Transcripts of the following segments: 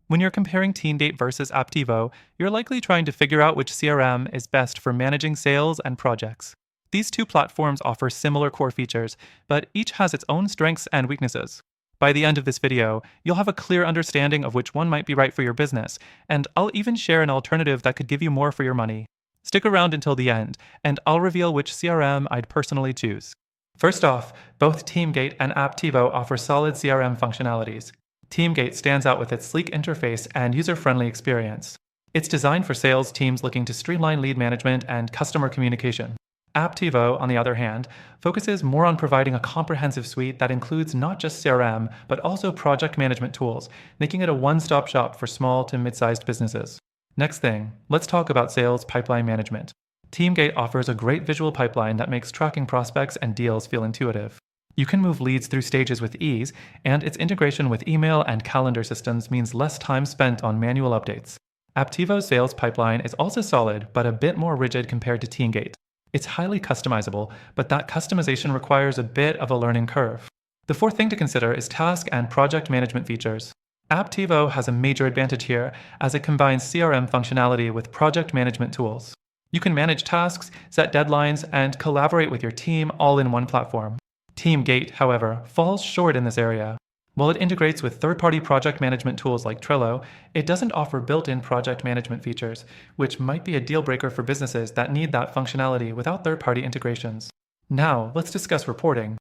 When you're comparing Teamgate versus Apptivo, you're likely trying to figure out which CRM is best for managing sales and projects. These two platforms offer similar core features, but each has its own strengths and weaknesses. By the end of this video, you'll have a clear understanding of which one might be right for your business, and I'll even share an alternative that could give you more for your money. Stick around until the end, and I'll reveal which CRM I'd personally choose. First off, both Teamgate and Apptivo offer solid CRM functionalities. Teamgate stands out with its sleek interface and user-friendly experience. It's designed for sales teams looking to streamline lead management and customer communication. Apptivo, on the other hand, focuses more on providing a comprehensive suite that includes not just CRM, but also project management tools, making it a one-stop shop for small to mid-sized businesses. Next thing, let's talk about sales pipeline management. Teamgate offers a great visual pipeline that makes tracking prospects and deals feel intuitive. You can move leads through stages with ease, and its integration with email and calendar systems means less time spent on manual updates. Apptivo's sales pipeline is also solid, but a bit more rigid compared to Teamgate. It's highly customizable, but that customization requires a bit of a learning curve. The fourth thing to consider is task and project management features. Apptivo has a major advantage here, as it combines CRM functionality with project management tools. You can manage tasks, set deadlines, and collaborate with your team all in one platform. Teamgate, however, falls short in this area. While it integrates with third-party project management tools like Trello, it doesn't offer built-in project management features, which might be a deal-breaker for businesses that need that functionality without third-party integrations. Now, let's discuss reporting.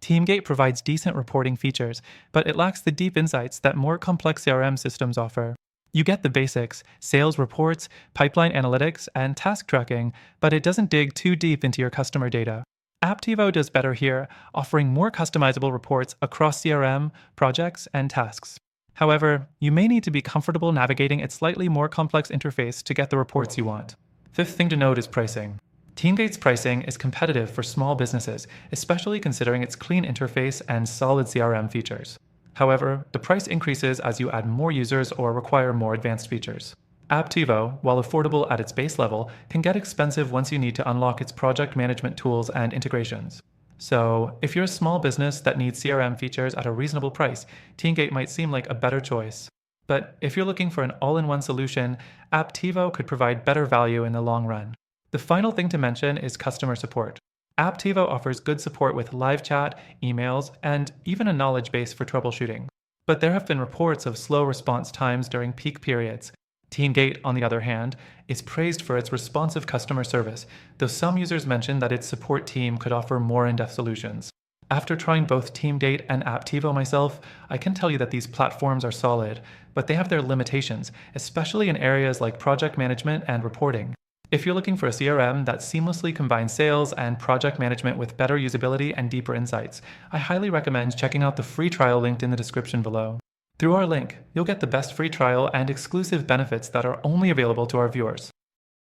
Teamgate provides decent reporting features, but it lacks the deep insights that more complex CRM systems offer. You get the basics, sales reports, pipeline analytics, and task tracking, but it doesn't dig too deep into your customer data. Apptivo does better here, offering more customizable reports across CRM, projects, and tasks. However, you may need to be comfortable navigating its slightly more complex interface to get the reports you want. Fifth thing to note is pricing. Teamgate's pricing is competitive for small businesses, especially considering its clean interface and solid CRM features. However, the price increases as you add more users or require more advanced features. Apptivo, while affordable at its base level, can get expensive once you need to unlock its project management tools and integrations. So, if you're a small business that needs CRM features at a reasonable price, Teamgate might seem like a better choice. But if you're looking for an all-in-one solution, Apptivo could provide better value in the long run. The final thing to mention is customer support. Apptivo offers good support with live chat, emails, and even a knowledge base for troubleshooting. But there have been reports of slow response times during peak periods. Teamgate, on the other hand, is praised for its responsive customer service, though some users mention that its support team could offer more in-depth solutions. After trying both Teamgate and Apptivo myself, I can tell you that these platforms are solid, but they have their limitations, especially in areas like project management and reporting. If you're looking for a CRM that seamlessly combines sales and project management with better usability and deeper insights, I highly recommend checking out the free trial linked in the description below. Through our link, you'll get the best free trial and exclusive benefits that are only available to our viewers.